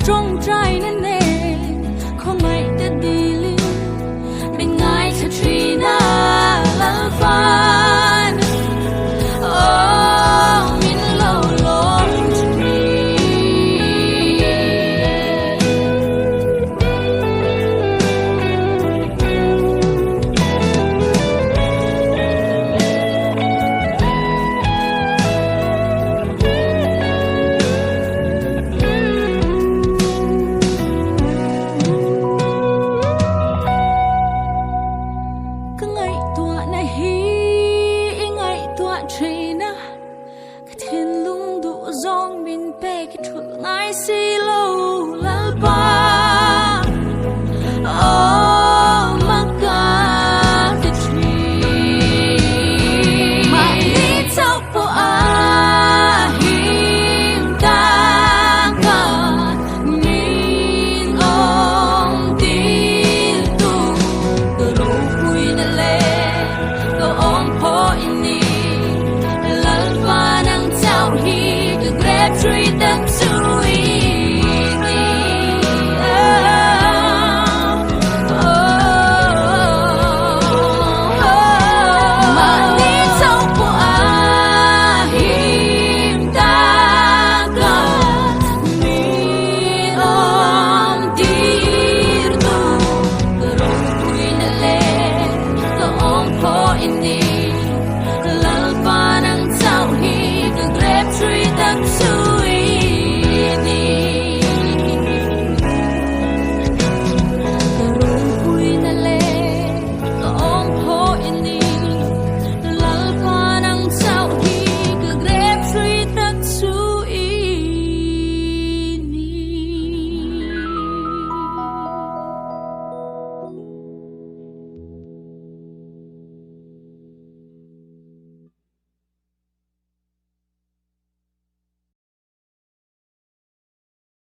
trong trái nên nè không ai đã đi li bên ngay thật chỉ na là fan oh min lâu long dòng mình bé cái thuở ngay xí lâu là ba oh my god cái tree mà đi theo phố hiểm ta cả nhìn ông tin tu từ lúc vui nè lệ từ ông po ini lần và nắng trao hi treat